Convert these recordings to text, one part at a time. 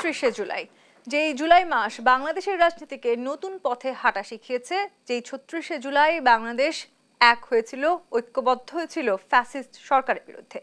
৩৬শে জুলাই, যেই জুলাই মাস বাংলাদেশের রাজনীতিকে নতুন পথে হাঁটা শিখিয়েছে, যেই ৩৬শে জুলাই বাংলাদেশ এক হয়েছিল, ঐক্যবদ্ধ হয়েছিল ফ্যাসিস্ট সরকারের বিরুদ্ধে।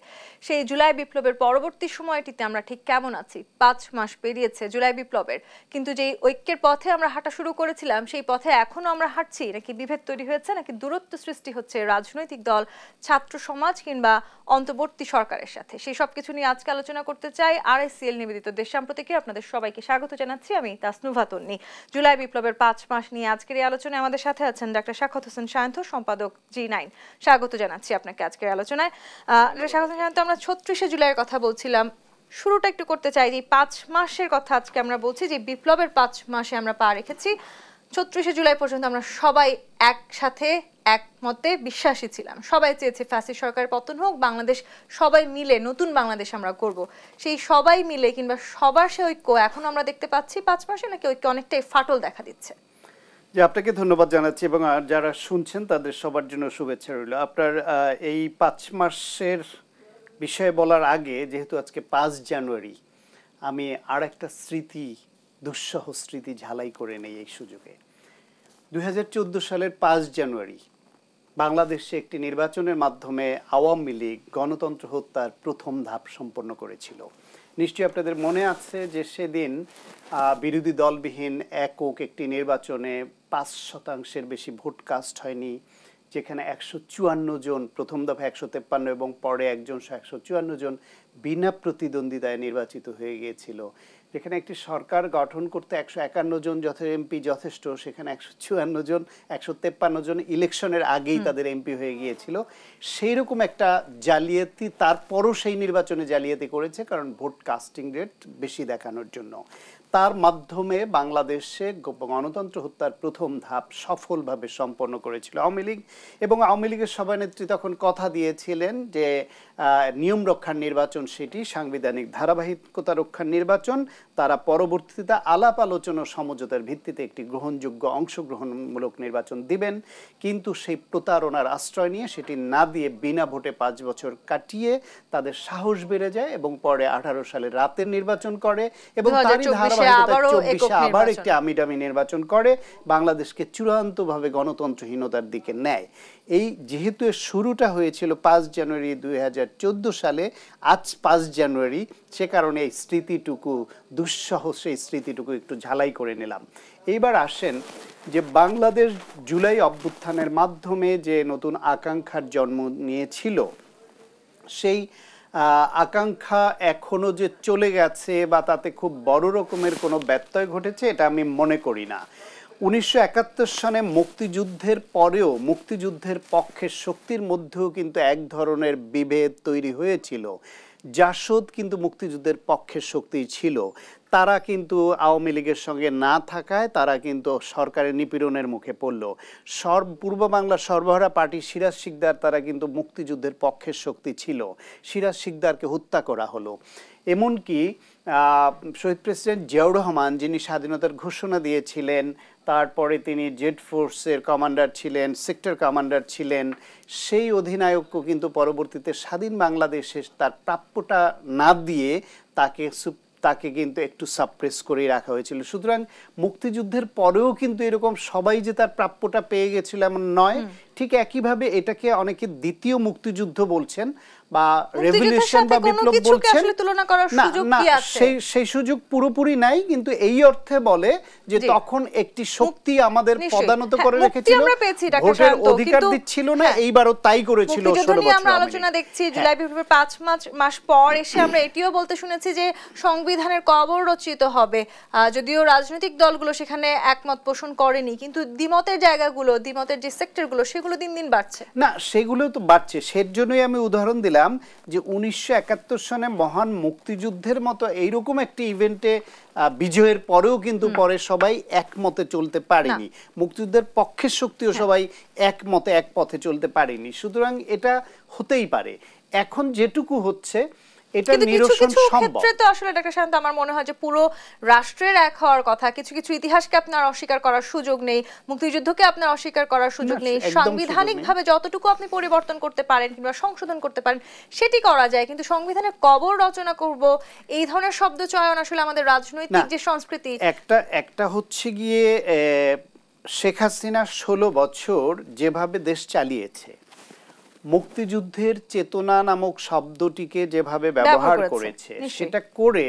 সেই জুলাই বিপ্লবের পরবর্তী সময়টিতে আমরা ঠিক কেমন আছি? ৫ মাস পেরিয়েছে জুলাই বিপ্লবের, কিন্তু যেই ঐক্যের পথে আমরা হাঁটা শুরু করেছিলাম সেই পথে এখনো আমরা হাঁটছি, নাকি বিভেদ তৈরি হয়েছে, নাকি দূরত্ব সৃষ্টি হচ্ছে রাজনৈতিক দল, ছাত্র সমাজ কিংবা অন্তর্বর্তী সরকারের সাথে? সেই সব কিছু নিয়ে আজকে আলোচনা করতে চাই। RSCL নিবেদিত দেশ সাম্প্রতিকে আপনাদের সবাইকে স্বাগত জানাচ্ছি। আমি তাসনুভা তন্নি। জুলাই বিপ্লবের ৫ মাস নিয়ে আজকের এই আলোচনায় আমাদের সাথে আছেন ডক্টর সাখাওয়াত হোসেন সায়ন্ত, সম্পাদক G9। স্বাগত জানাচ্ছি আপনাকে আজকের আলোচনায়। সাখাওয়াত হোসেন সায়ন্ত, আমরা ৩৬শে জুলাইয়ের কথা বলছিলাম, শুরুটা একটু করতে চাই যে ৫ মাসের কথা আজকে আমরা বলছি, যে বিপ্লবের ৫ মাসে আমরা পা রেখেছি। ৩৬শে জুলাই পর্যন্ত আমরা সবাই একসাথে একমতে বিশ্বাসী ছিলাম, সবাই চেয়েছে ফ্যাসিস্ট সরকারের পতন হোক, বাংলাদেশ সবাই মিলে নতুন বাংলাদেশ আমরা করব। সেই সবাই মিলে কিংবা সবার সে ঐক্য এখন আমরা দেখতে পাচ্ছি ৫ মাসে, নাকি ঐক্য অনেকটাই ফাটল দেখা দিচ্ছে? যে আপনাকে ধন্যবাদ জানাচ্ছি এবং যারা শুনছেন তাদের সবার জন্য শুভেচ্ছা রইল। আপনার এই ৫ মাসের বিষয়ে বলার আগে, যেহেতু আজকে ৫ জানুয়ারি, আমি আর একটা স্মৃতি, দুঃসহ স্মৃতি ঝালাই করে নেই এই সুযোগে। ২০১৪ সালের ৫ জানুয়ারি বাংলাদেশে একটি নির্বাচনের মাধ্যমে আওয়ামী লীগ গণতন্ত্র হত্যার প্রথম ধাপ সম্পন্ন করেছিল। নিশ্চয়ই আপনাদের মনে আছে যে সেদিন বিরোধী দলবিহীন একক একটি নির্বাচনে ৫% বেশি ভোট কাস্ট হয়নি, যেখানে ১৫৪ জন, প্রথম দফা ১৫৩ এবং পরে একজন ১৫৪ জন বিনা প্রতিদ্বন্দ্বিতায় নির্বাচিত হয়ে গিয়েছিল। যেখানে একটি সরকার গঠন করতে ১৫১ জন এমপি যথেষ্ট, সেখানে ১৫৪ জন, ১৫৩ জন ইলেকশনের আগেই তাদের এমপি হয়ে গিয়েছিল। সেই রকম একটা জালিয়াতি, তারপরও সেই নির্বাচনে জালিয়াতি করেছে, কারণ ভোট কাস্টিং রেট বেশি দেখানোর জন্য। তার মাধ্যমে বাংলাদেশে গণতন্ত্র হত্যার প্রথম ধাপ সফলভাবে সম্পন্ন করেছিল আওয়ামী লীগ। এবং আওয়ামী লীগের সভানেত্রী তখন কথা দিয়েছিলেন যে নিয়ম রক্ষার নির্বাচন, সেটি সাংবিধানিক ধারাবাহিকতা রক্ষার নির্বাচন। তারা পরবর্তীতে আলাপ আলোচনা ও সমঝোতার ভিত্তিতে একটি গ্রহণযোগ্য অংশগ্রহণমূলক নির্বাচন দিবেন, কিন্তু সেই প্রতারণার আশ্রয় নিয়ে সেটি না দিয়ে বিনা ভোটে ৫ বছর কাটিয়ে তাদের সাহস বেড়ে যায় এবং পরে ১৮ সালে রাতের নির্বাচন করে এবং তারই ধারাবাহিকতায় ২৪-এ আবার একটি আমিডামি নির্বাচন করে, বাংলাদেশকে চূড়ান্তভাবে গণতন্ত্রহীনতার দিকে নেয়। এই যেহেতু শুরুটা হয়েছিল ৫ জানুয়ারি ২০১৪ সালে, আজ ৫ জানুয়ারি, সে কারণে এই স্মৃতিটুকু, দুঃসহ সেই স্মৃতিটুকু একটু ঝালাই করে নিলাম। এইবার আসেন যে বাংলাদেশ জুলাই অভ্যুত্থানের মাধ্যমে যে নতুন আকাঙ্ক্ষার জন্ম নিয়েছিল, সেই আকাঙ্ক্ষা এখনো যে চলে গেছে বা তাতে খুব বড় রকমের কোনো ব্যত্যয় ঘটেছে, এটা আমি মনে করি না। ১৯৭১ সনে মুক্তিযুদ্ধের পরেও মুক্তিযুদ্ধের পক্ষের শক্তির মধ্যেও কিন্তু এক ধরনের বিভেদ তৈরি হয়েছিল। জাসদ কিন্তু মুক্তিযুদ্ধের পক্ষের শক্তি ছিল, তারা কিন্তু আওয়ামী লীগের সঙ্গে না থাকায় তারা কিন্তু সরকারের নিপীড়নের মুখে পড়ল। পূর্ব বাংলার সর্বহারা পার্টি সিরাজ শিকদার, তারা কিন্তু মুক্তিযুদ্ধের পক্ষের শক্তি ছিল, সিরাজ শিকদারকে হত্যা করা হলো। এমনকি শহীদ প্রেসিডেন্ট জিয়াউর রহমান, যিনি স্বাধীনতার ঘোষণা দিয়েছিলেন, তারপরে তিনি জেড ফোর্সের কমান্ডার ছিলেন, সেক্টর কমান্ডার ছিলেন, সেই অধিনায়কও কিন্তু পরবর্তীতে স্বাধীন বাংলাদেশে তার প্রাপ্যটা না দিয়ে তাকে কিন্তু একটু সাপ্রেস করেই রাখা হয়েছিল। সুতরাং মুক্তিযুদ্ধের পরেও কিন্তু এরকম সবাই যে তার প্রাপ্যটা পেয়ে গেছিল এমন নয়। ঠিক একইভাবে এটাকে অনেকে দ্বিতীয় মুক্তিযুদ্ধ বলছেন বা রেভলিউশন বা বিপ্লব বলছেন, সেই সুযোগ পুরোপুরি নাই, কিন্তু এই অর্থে বলে যে তখন একটি শক্তি আমাদের পদানত করে রেখেছিল, ভোটের অধিকার দিচ্ছিল না, এইবারও তাই করেছিল। 16 বছর আমরা আলোচনা দেখছি জুলাই বিপ্লবের ৫ মাস পর এসে আমরা এটিও বলতে শুনেছি যে সংবিধানের কবর রচিত হবে, যদিও রাজনৈতিক দলগুলো সেখানে একমত পোষণ করেনি, কিন্তু দ্বিমতের জায়গাগুলো, দ্বিমতের যে সেক্টরগুলো, সেগুলো দিন দিন বাড়ছে। না, সেগুলো তো বাড়ছে, সেজন্যই আমি উদাহরণ দিলাম যে ১৯৭১ সনে মহান মুক্তিযুদ্ধের মতো এইরকম একটি ইভেন্টে বিজয়ের পরেও কিন্তু পরে সবাই একমতে চলতে পারেনি, মুক্তিযুদ্ধের পক্ষের শক্তিও সবাই একমতে এক পথে চলতে পারেনি। সুতরাং এটা হতেই পারে। এখন যেটুকু হচ্ছে, এটা নিরসন সম্ভব। ক্ষেত্রে তো আসলে ডক্টর শান্ত আমার মনে হয় যে পুরো রাষ্ট্রের এক হওয়ার কথা, কিছু কিছু ইতিহাসকে আপনার অস্বীকার করার সুযোগ নেই, মুক্তিযুদ্ধকে আপনার অস্বীকার করার সুযোগ নেই, সাংবিধানিকভাবে যতটুকু আপনি পরিবর্তন করতে পারেন কিংবা সংশোধন করতে পারেন সেটি করা যায়, কিন্তু সংবিধানের কবর রচনা করব এই ধরনের শব্দ চয়ন আসলে আমাদের রাজনৈতিক যে সংস্কৃতি। একটা হচ্ছে গিয়ে শেখ হাসিনা 16 বছর যেভাবে দেশ চালিয়েছে, মুক্তিযুদ্ধের চেতনা নামক শব্দটিকে যেভাবে ব্যবহার করেছে, সেটা করে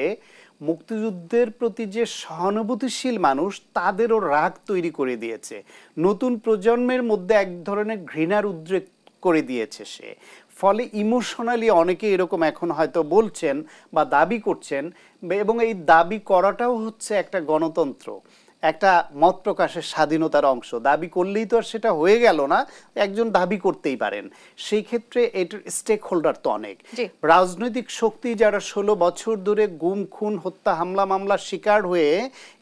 মুক্তিযুদ্ধের প্রতি যে সহানুভূতিশীল মানুষ তাদেরও রাগ তৈরি করে দিয়েছে, নতুন প্রজন্মের মধ্যে এক ধরনের ঘৃণার উদ্রেক করে দিয়েছে সে। ফলে ইমোশনালি অনেকে এরকম এখন হয়তো বলছেন বা দাবি করছেন, এবং এই দাবি করাটাও হচ্ছে একটা গণতন্ত্র, একটা মত প্রকাশের স্বাধীনতার অংশ। দাবি করলেই তো আর সেটা হয়ে গেল না, একজন দাবি করতেই পারেন। সেই ক্ষেত্রে এটার স্টেক হোল্ডার তো অনেক রাজনৈতিক শক্তি, যারা 16 বছর ধরে গুম খুন হত্যা হামলা মামলার শিকার হয়ে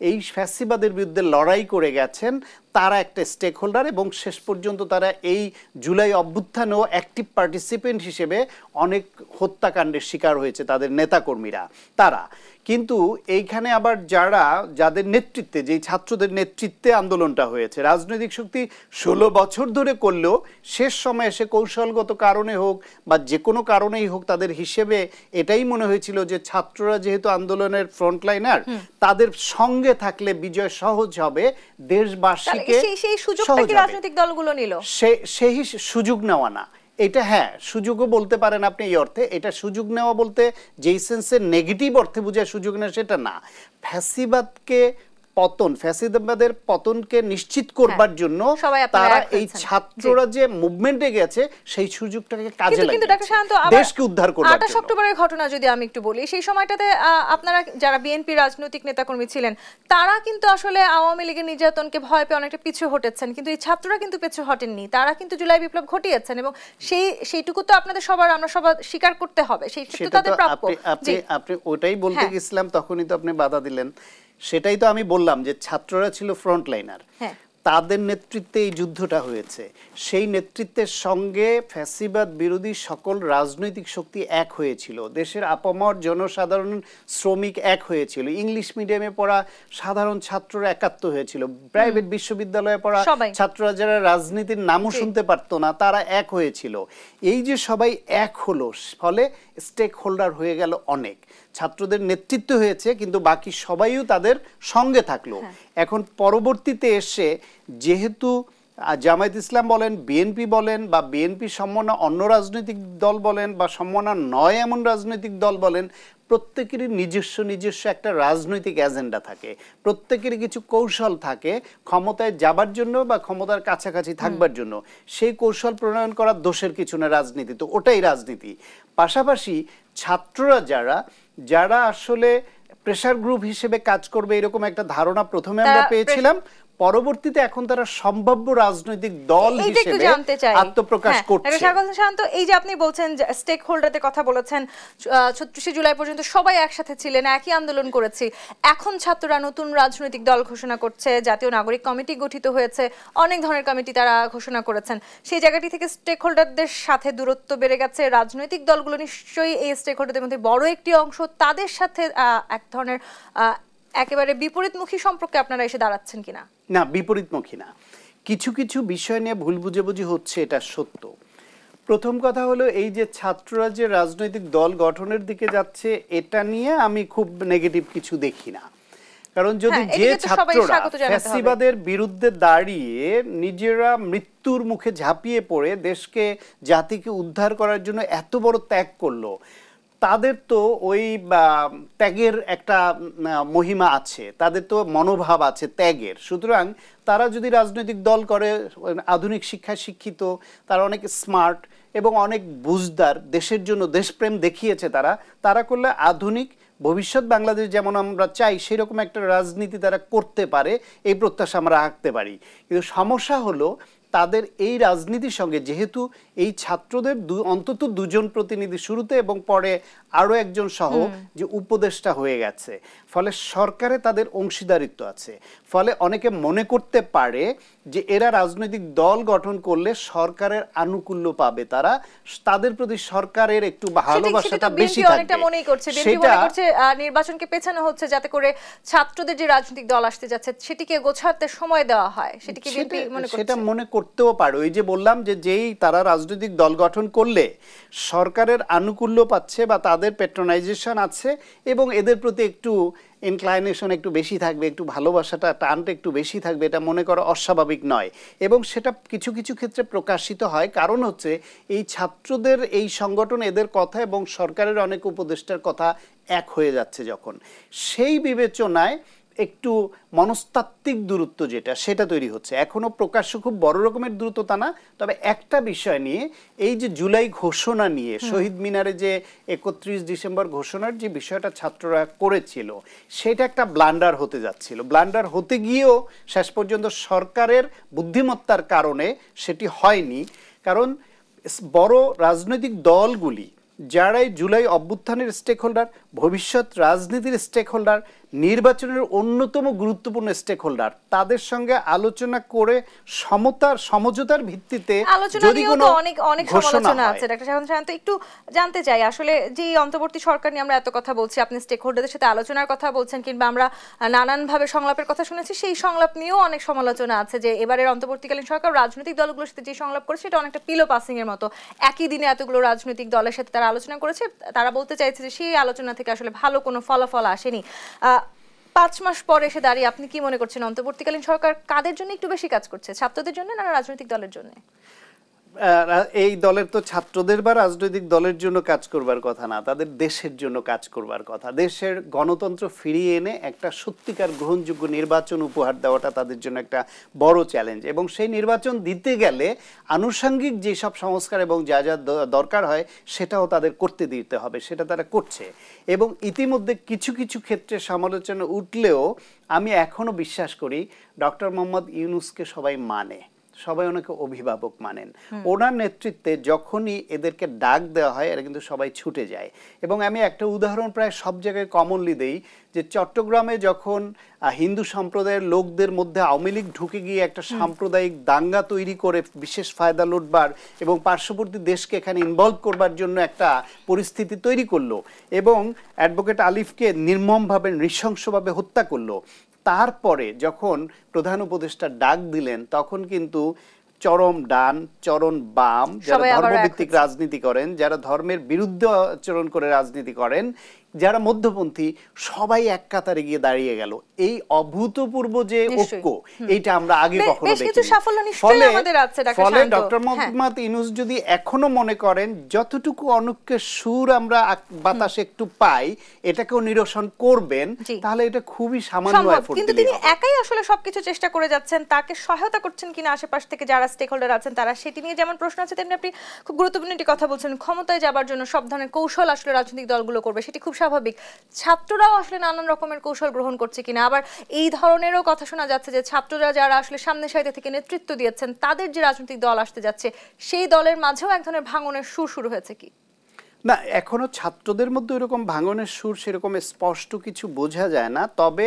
এই ফ্যাসিবাদের বিরুদ্ধে লড়াই করে গেছেন, তারা একটা স্টেক হোল্ডার, এবং শেষ পর্যন্ত তারা এই জুলাই অভ্যুত্থানেও অ্যাক্টিভ পার্টিসিপেন্ট হিসেবে অনেক হত্যাকাণ্ডের শিকার হয়েছে তাদের নেতাকর্মীরা তারা। কিন্তু এইখানে আবার যাদের নেতৃত্বে, যেই ছাত্রদের নেতৃত্বে আন্দোলনটা হয়েছে, রাজনৈতিক শক্তি 16 বছর ধরে করলেও শেষ সময়ে এসে কৌশলগত কারণে হোক বা যে কোনো কারণেই হোক, তাদের হিসেবে এটাই মনে হয়েছিল যে ছাত্ররা যেহেতু আন্দোলনের ফ্রন্টলাইনার, তাদের সঙ্গে থাকলে বিজয় সহজ হবে, দেশবাসীকে সেই সুযোগটা কি রাজনৈতিক দলগুলো নিল? সেই সুযোগ নেওয়া না, এটা হ্যাঁ সুযোগও বলতে পারেন আপনি এই অর্থে। এটা সুযোগ নেওয়া বলতে যেই সেন্সে নেগেটিভ অর্থে বোঝায় সুযোগ নেওয়া সেটা না, ফ্যাসিবাদের পতনকে নিশ্চিত করবার জন্য তারা এই ছাত্ররা যে মুভমেন্টে গেছে সেই সুযোগটাকে কাজে লাগিয়ে দেশকে উদ্ধার করবার জন্য। 28 অক্টোবরের ঘটনা যদি আমি একটু বলি, সেই সময়টাতে আপনারা যারা বিএনপি রাজনৈতিক নেতাকর্মী ছিলেন, তারা কিন্তু আসলে আওয়ামী লীগের নির্যাতনকে ভয় পেয়ে অনেকটা পিছু হটেছেন, কিন্তু এই ছাত্ররা কিন্তু পিছু হটেননি, তারা কিন্তু জুলাই বিপ্লব ঘটিয়েছেন, এবং সেইটুকু তো আপনাদের আমরা সবার স্বীকার করতে হবে, সেইটুকু তাদের প্রাপ্য। আপনি ওটাই বলতে গেছিলাম, তখনই তো আপনি বাধা দিলেন। সেটাই তো আমি বললাম যে ছাত্ররা ছিল ফ্রন্টলাইনার, তাদের নেতৃত্বে এই যুদ্ধটা হয়েছে। সেই নেতৃত্বের সঙ্গে ফ্যাসিবাদ বিরোধী সকল রাজনৈতিক শক্তি এক হয়েছিল, দেশের আপামর জনসাধারণ শ্রমিক এক হয়েছিল, ইংলিশ মিডিয়ামে পড়া সাধারণ ছাত্ররা একাত্ম হয়েছিল, প্রাইভেট বিশ্ববিদ্যালয়ে পড়া ছাত্ররা যারা রাজনীতির নামও শুনতে পারতো না তারা এক হয়েছিল। এই যে সবাই এক হলো, ফলে স্টেক হোল্ডার হয়ে গেল অনেক, ছাত্রদের নেতৃত্ব হয়েছে, কিন্তু বাকি সবাইও তাদের সঙ্গে থাকলো। এখন পরবর্তীতে এসে যেহেতু জামায়াত ইসলাম বলেন, বিএনপি বলেন, বা বিএনপি সম্মাননা অন্য রাজনৈতিক দল বলেন, বা সম্মাননা নয় এমন রাজনৈতিক দল বলেন, প্রত্যেকেরই নিজস্ব একটা রাজনৈতিক এজেন্ডা থাকে, প্রত্যেকেরই কিছু কৌশল থাকে ক্ষমতায় যাবার জন্য বা ক্ষমতার কাছাকাছি থাকবার জন্য। সেই কৌশল প্রণয়ন করার দোষের কিছু না, রাজনীতি তো ওটাই রাজনীতি। পাশাপাশি ছাত্ররা যারা আসলে প্রেসার গ্রুপ হিসেবে কাজ করবে এরকম একটা ধারণা প্রথমে আমরা পেয়েছিলাম, পরবর্তীতে এখন তারা সম্ভাব্য রাজনৈতিক দল হিসেবে আত্মপ্রকাশ করছে। শান্ত, এই যে আপনি বলছেন স্টেক হোল্ডারদের কথা বলেছেন, 36 জুলাই পর্যন্ত সবাই একসাথে ছিলেন, একই আন্দোলন করেছি, এখন ছাত্ররা নতুন রাজনৈতিক দল ঘোষণা করছে, জাতীয় নাগরিক কমিটি গঠিত হয়েছে, অনেক ধরনের কমিটি তারা ঘোষণা করেছেন, সেই জায়গাটি থেকে স্টেক হোল্ডারদের সাথে দূরত্ব বেড়ে গেছে। রাজনৈতিক দলগুলো নিশ্চয়ই এই স্টেক হোল্ডারদের মধ্যে বড় একটি অংশ, তাদের সাথে এক ধরনের একেবারে বিপরীতমুখী সম্পর্কে আপনারা এসে দাঁড়াচ্ছেন কিনা? না, বিপরীতমুখী না, কিছু কিছু বিষয় নিয়ে ভুল বুঝাবুঝি হচ্ছে, এটা সত্য। প্রথম কথা হলো, এই যে ছাত্ররা যে রাজনৈতিক দল গঠনের দিকে যাচ্ছে, এটা নিয়ে আমি খুব নেগেটিভ কিছু দেখি না। কারণ যদি যে ছাত্ররা ফ্যাসিবাদের বিরুদ্ধে দাঁড়িয়ে নিজেরা মৃত্যুর মুখে ঝাঁপিয়ে পড়ে দেশকে জাতিকে উদ্ধার করার জন্য এত বড় ত্যাগ করলো, তাদের তো ওই ত্যাগের একটা মহিমা আছে, তাদের তো মনোভাব আছে ত্যাগের। সুতরাং তারা যদি রাজনৈতিক দল করে, আধুনিক শিক্ষায় শিক্ষিত, তারা অনেক স্মার্ট এবং অনেক বুঝদার, দেশের জন্য দেশপ্রেম দেখিয়েছে তারা করলে আধুনিক ভবিষ্যৎ বাংলাদেশ যেমন আমরা চাই সেরকম একটা রাজনীতি তারা করতে পারে, এই প্রত্যাশা আমরা রাখতে পারি। কিন্তু সমস্যা হলো, তাদের এই রাজনীতির সঙ্গে যেহেতু এই ছাত্রদের অন্তত 2 জন প্রতিনিধি শুরুতে এবং পরে আরও একজন সহ যে উপদেষ্টা হয়ে গেছে, ফলে সরকারে তাদের অংশীদারিত্ব আছে। ফলে অনেকে মনে করতে পারে যে এরা রাজনৈতিক দল গঠন করলে সরকারের আনুকূল্য পাবে, তারা তাদের প্রতি সরকারের একটু ভালোবাসাটা বেশি থাকবে। অনেকটা মনেই করছে বিএনপি মনে করছে নির্বাচনকে পেছানো হচ্ছে যাতে করে ছাত্রদের যে রাজনৈতিক দল আসতে যাচ্ছে সেটিকে গোছাতে সময় দেওয়া হয়, সেটিকে বিএনপি মনে করছে। সেটা মনে করতেও পারে। ওই যে বললাম যে যেই তারা রাজনৈতিক দল গঠন করলে সরকারের আনুকূল্য পাচ্ছে বা তাদের প্যাট্রোনাইজেশন আছে এবং এদের প্রতি একটু ইনক্লাইনেশন একটু বেশি থাকবে, একটু ভালোবাসাটা টানটা একটু বেশি থাকবে, এটা মনে করা অস্বাভাবিক নয়। এবং সেটা কিছু কিছু ক্ষেত্রে প্রকাশিত হয়, কারণ হচ্ছে এই ছাত্রদের এই সংগঠন এদের কথা এবং সরকারের অনেক উপদেষ্টার কথা এক হয়ে যাচ্ছে যখন, সেই বিবেচনায় একটু মনস্তাত্ত্বিক দূরত্ব যেটা সেটা তৈরি হচ্ছে। এখনো প্রকাশ্য খুব বড় রকমের দূরত্বতা না, তবে একটা বিষয় নিয়ে, এই যে জুলাই ঘোষণা নিয়ে শহীদ মিনারে যে 31 ডিসেম্বর ঘোষণার যে বিষয়টা ছাত্ররা করেছিল সেটা একটা ব্লান্ডার হতে যাচ্ছিল। ব্লান্ডার হতে গিয়েও শেষ পর্যন্ত সরকারের বুদ্ধিমত্তার কারণে সেটি হয়নি। কারণ বড় রাজনৈতিক দলগুলি যারাই জুলাই অভ্যুত্থানের স্টেক হোল্ডার, ভবিষ্যৎ রাজনীতির স্টেক হোল্ডার, নির্বাচনের অন্যতম গুরুত্বপূর্ণ স্টেক হোল্ডার, তাদের সঙ্গে আলোচনা করে সমঝোতার ভিত্তিতে যদি কোনো অনেক সমালোচনা আছে। ডাক্তার শাহজাহান সায়ন্ত, একটু জানতে চাই আসলে যে অন্তর্বর্তী সরকার নিয়ে আমরা এত কথা বলছি, আপনি স্টেক হোল্ডারদের সাথে আলোচনার কথা বলছেন, কিংবা আমরা নানানভাবে সংলাপের কথা শুনেছি, সেই সংলাপ নিয়েও অনেক সমালোচনা আছে যে এবারের অন্তর্বর্তীকালীন সরকার রাজনৈতিক দলগুলোর সাথে যে সংলাপ করেছে সেটা অনেকটা পিলো পাসিং এর মতো। একই দিনে এতগুলো রাজনৈতিক দলের সাথে তারা আলোচনা করেছে, তারা বলতে চাইছে যে সেই আলোচনা থেকে আসলে ভালো কোনো ফলাফল আসেনি। 5 মাস পরে এসে দাঁড়িয়ে আপনি কি মনে করছেন অন্তর্বর্তীকালীন সরকার কাদের জন্য একটু বেশি কাজ করছে, ছাত্রদের জন্য না রাজনৈতিক দলের জন্য? এই দলের তো ছাত্রদের বা রাজনৈতিক দলের জন্য কাজ করবার কথা না, তাদের দেশের জন্য কাজ করবার কথা। দেশের গণতন্ত্র ফিরিয়ে এনে একটা সত্যিকার গ্রহণযোগ্য নির্বাচন উপহার দেওয়াটা তাদের জন্য একটা বড় চ্যালেঞ্জ। এবং সেই নির্বাচন দিতে গেলে আনুষঙ্গিক যেসব সংস্কার এবং যা যা দরকার হয় সেটাও তাদের করতে দিতে হবে, সেটা তারা করছে। এবং ইতিমধ্যে কিছু কিছু ক্ষেত্রে সমালোচনা উঠলেও আমি এখনো বিশ্বাস করি ডক্টর মোহাম্মদ ইউনূসকে সবাই মানে, সবাই ওনাকে অভিভাবক মানেন। ওনার নেতৃত্বে যখনই এদেরকে ডাক দেওয়া হয় এরা কিন্তু সবাই ছুটে যায়। এবং আমি একটা উদাহরণ প্রায় সব জায়গায় কমনলি দেই, যে চট্টগ্রামে যখন হিন্দু সম্প্রদায়ের লোকদের মধ্যে আওয়ামী লীগ ঢুকে গিয়ে একটা সাম্প্রদায়িক দাঙ্গা তৈরি করে বিশেষ ফায়দা লুটবার এবং পার্শ্ববর্তী দেশকে এখানে ইনভলভ করবার জন্য একটা পরিস্থিতি তৈরি করলো এবং অ্যাডভোকেট আলিফকে নির্মমভাবে নৃশংসভাবে হত্যা করলো, তারপরে যখন প্রধান উপদেষ্টা ডাক দিলেন তখন কিন্তু চরম ডান, চরম বাম, যারা ধর্মভিত্তিক রাজনীতি করেন, যারা ধর্মের বিরুদ্ধে আচরণ করে রাজনীতি করেন, যারা মধ্যপন্থী, সবাই এক কাতারে গিয়ে দাঁড়িয়ে গেল। এই অভূতপূর্ব যে ঐক্য, এইটা আমরা আগে কখনো দেখিনি। ফলে ডক্টর মোহাম্মদ ইউনূস যদি এখনো মনে করেন যতটুকু অনৈক্যের সুর আমরা বাতাসে একটু পাই এটাকেও নিরসন করবেন, তাহলে এটা খুবই সামান্য এফোর্ট। কিন্তু তিনি একাই আসলে সবকিছু চেষ্টা করে যাচ্ছেন, তাকে সহায়তা করছেন কিনা আশেপাশ থেকে যারা স্টেক হোল্ডার আছেন তারা, সেটি নিয়ে যেমন প্রশ্ন আছে তেমনি আপনি খুব গুরুত্বপূর্ণ একটি কথা বলছেন, ক্ষমতায় যাবার জন্য সব ধরনের কৌশল আসলে রাজনৈতিক দলগুলো করবে, সেটি খুব স্বাভাবিক। ছাত্ররাও আসলে নানান রকমের কৌশল গ্রহণ করছে কিনা, আবার এই ধরনেরও কথা শোনা যাচ্ছে যে ছাত্ররা যারা আসলে সামনের সারিতে থেকে নেতৃত্ব দিয়েছেন তাদের যে রাজনৈতিক দল আসতে যাচ্ছে সেই দলের মাঝেও এক ধরনের ভাঙনের সুর শুরু হয়েছে কি না? এখনো ছাত্রদের মধ্যে এরকম ভাঙনের সুর সেরকম স্পষ্ট কিছু বোঝা যায় না। তবে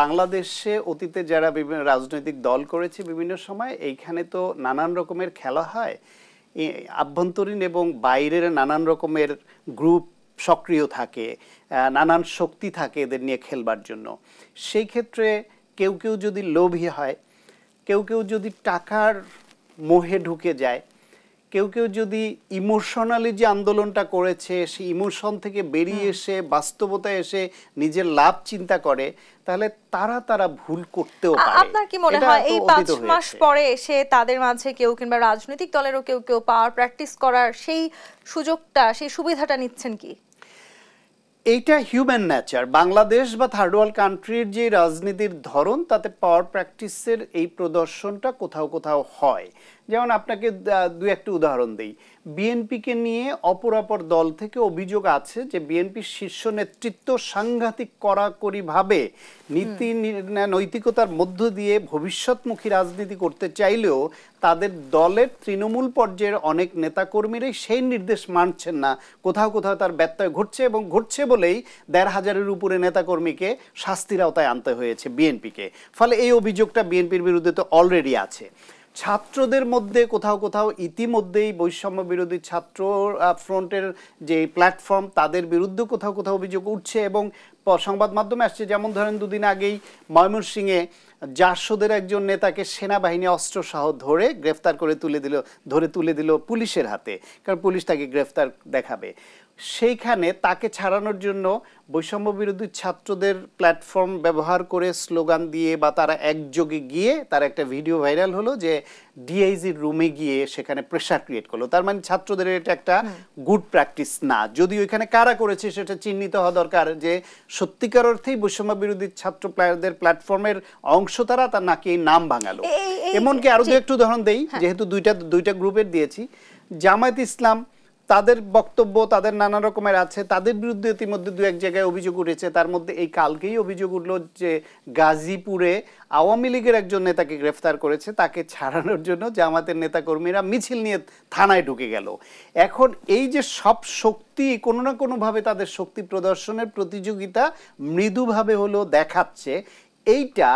বাংলাদেশে অতীতে যারা বিভিন্ন রাজনৈতিক দল করেছে বিভিন্ন সময়, এইখানে তো নানান রকমের খেলা হয়, আভ্যন্তরীণ এবং বাইরের নানান রকমের গ্রুপ সক্রিয় থাকে, নানান শক্তি থাকে এদের নিয়ে খেলবার জন্য। সেই ক্ষেত্রে কেউ কেউ যদি লোভী হয়, কেউ কেউ যদি টাকার মোহে ঢুকে যায়, কেউ কেউ যদি ইমোশনালি যে আন্দোলনটা করেছে সেই ইমোশন থেকে বেরিয়ে এসে বাস্তবতায় এসে নিজের লাভ চিন্তা করে, তাহলে তারা ভুল করতেও পারে। আপনার কি মনে হয় এই 5 মাস পরে এসে তাদের মাঝে কেউ কিংবা রাজনৈতিক দলেরও কেউ কেউ পাওয়ার প্র্যাকটিস করার সেই সুযোগটা, সেই সুবিধাটা নিচ্ছেন কি? এইটা হিউম্যান নেচার। বাংলাদেশ বা থার্ড ওয়ার্ল্ড কান্ট্রির যে রাজনীতির ধরন, তাতে পাওয়ার প্র্যাকটিসের এই প্রদর্শনটা কোথাও কোথাও হয়। যেমন আপনাকে দু একটা উদাহরণ দেই, বিএনপিকে নিয়ে অপরাপর দল থেকে অভিযোগ আছে যে বিএনপির শীর্ষ নেতৃত্ব সাংঘাতিক কড়াকড়িভাবে নীতি নৈতিকতার মধ্য দিয়ে ভবিষ্যৎমুখী রাজনীতি করতে চাইলেও তাদের দলের তৃণমূল পর্যায়ের অনেক নেতাকর্মীরাই সেই নির্দেশ মানছেন না, কোথাও কোথাও তার ব্যত্যয় ঘটছে এবং ঘটছে বলেই ১৫০০-এর উপরে নেতাকর্মীকে শাস্তির আওতায় আনতে হয়েছে বিএনপিকে। ফলে এই অভিযোগটা বিএনপির বিরুদ্ধে তো অলরেডি আছে। ছাত্রদের মধ্যে কোথাও কোথাও ইতিমধ্যেই বৈষম্য বিরোধী ছাত্র ফ্রন্টের যে প্ল্যাটফর্ম তাদের বিরুদ্ধে কোথাও কোথাও অভিযোগ উঠছে এবং সংবাদ মাধ্যমে আসছে। যেমন ধরেন দুদিন আগেই ময়মনসিংহে জাসদের একজন নেতাকে সেনাবাহিনী অস্ত্রসহ ধরে গ্রেফতার করে তুলে দিল পুলিশের হাতে, কারণ পুলিশ তাকে গ্রেফতার দেখাবে। সেইখানে তাকে ছাড়ানোর জন্য বৈষম্য বিরোধী ছাত্রদের প্ল্যাটফর্ম ব্যবহার করে স্লোগান দিয়ে বা তারা একযোগে গিয়ে তার একটা ভিডিও ভাইরাল হলো যে ডিআইজির রুমে গিয়ে সেখানে প্রেশার ক্রিয়েট করলো। তার মানে ছাত্রদের এটা একটা গুড প্র্যাকটিস না, যদিও এখানে কারা করেছে সেটা চিহ্নিত হওয়া দরকার যে সত্যিকার অর্থেই বৈষম্য বিরোধী ছাত্র প্ল্যাটফর্মের অংশ তারা, তার নাকি এই নাম ভাঙালো। এমনকি আরো দু একটু উদাহরণ দেই, যেহেতু দুইটা গ্রুপের দিয়েছি। জামায়াত ইসলাম তাদের বক্তব্য তাদের নানা রকমের আছে, তাদের বিরুদ্ধে ইতিমধ্যে দু এক জায়গায় অভিযোগ উঠেছে। তার মধ্যে এই কালকেই অভিযোগ উঠলো যে গাজীপুরে আওয়ামী লীগের একজন নেতাকে গ্রেফতার করেছে, তাকে ছাড়ানোর জন্য জামাতের নেতাকর্মীরা মিছিল নিয়ে থানায় ঢুকে গেল। এখন এই যে সব শক্তি কোনো না কোনোভাবে তাদের শক্তি প্রদর্শনের প্রতিযোগিতা মৃদুভাবে হলেও দেখাচ্ছে, এইটা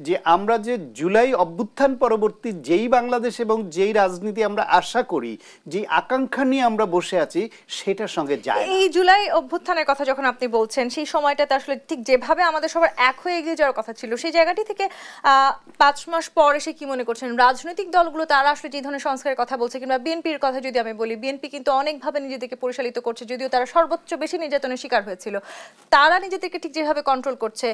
যে আমরা যে জুলাই অভ্যুত্থান পরবর্তী যেই বাংলাদেশ এবং যেই রাজনীতি আমরা আশা করি, যেই আকাঙ্ক্ষা নিয়ে আমরা বসে আছি, সেটার সঙ্গে যায়। এই জুলাই অভ্যুত্থানের কথা যখন আপনি বলছেন, সেই সময়টাতে আসলে ঠিক যেভাবে আমাদের সবার এক হয়ে এগিয়ে যাওয়ার কথা ছিল, সেই জায়গাটি থেকে ৫ মাস পর এসে কি মনে করছেন রাজনৈতিক দলগুলো তারা আসলে যে ধরনের সংস্কারের কথা বলছে, কিংবা বিএনপির কথা যদি আমি বলি, বিএনপি কিন্তু অনেকভাবে নিজেদেরকে পরিচালিত করছে, যদিও তারা সর্বোচ্চ বেশি নির্যাতনের শিকার হয়েছিল, তারা নিজেদেরকে ঠিক যেভাবে কন্ট্রোল করছে।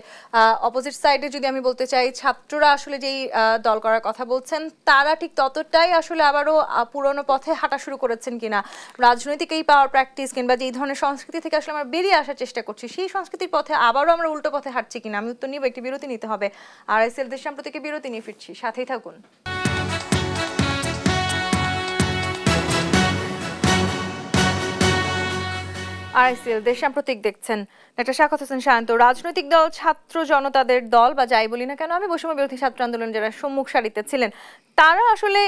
অপোজিট সাইডে যদি আমি বলতে চাই, ছাত্ররা আসলে যেই দল করার কথা বলছেন, তারা ঠিক ততটাই আসলে আবারও পুরনো পথে হাঁটা শুরু করেছেন কিনা, রাজনৈতিক এই পাওয়ার প্র্যাকটিস কিংবা যেই ধরনের সংস্কৃতি থেকে আসলে আমরা বেরিয়ে আসার চেষ্টা করছি, সেই সংস্কৃতির পথে আবারও আমরা উল্টো পথে হাঁটছি কিনা। আমি উত্তর নিব, একটি বিরতি নিতে হবে। RSL দেশ সাম্প্রতিক বিরতি নিয়ে ফিরছি, সাথেই থাকুন। RSL দেশ সাম্প্রতিক দেখছেন, ডক্টর শাখাওয়াত হোসেন শান্ত। রাজনৈতিক দল, ছাত্র জনতাদের দল বা যাই বলি না কেন, আমি বৈষম্য বিরোধী ছাত্র আন্দোলন যারা সম্মুখ সারিতে ছিলেন, তারা আসলে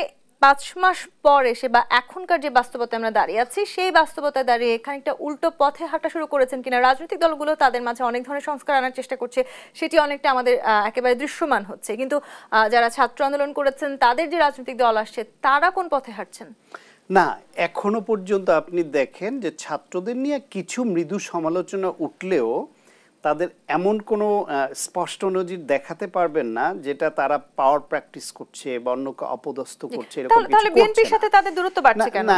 ৫ মাস পর এসে বা এখনকার যে বাস্তবতায় আমরা দাঁড়িয়ে আছি, সেই বাস্তবতায় দাঁড়িয়ে খানিকটা উল্টো পথে হাঁটা শুরু করেছেন কিনা। রাজনৈতিক দলগুলো তাদের মাঝে অনেক ধরনের সংস্কার আনার চেষ্টা করছে, সেটি অনেকটা আমাদের একেবারে দৃশ্যমান হচ্ছে, কিন্তু যারা ছাত্র আন্দোলন করেছেন তাদের যে রাজনৈতিক দল আসছে, তারা কোন পথে হাঁটছেন? না, এখনো পর্যন্ত আপনি দেখেন যে ছাত্রদের নিয়ে কিছু মৃদু সমালোচনা উঠলেও তাদের এমন কোনো স্পষ্ট নজির দেখাতে পারবেন না যেটা তারা পাওয়ার প্র্যাকটিস করছে বা অন্যকে অপদস্থ করছে, এরকম কিছু তাহলে বিএনপির সাথে তাদের দূরত্ব বাড়ছে কেন?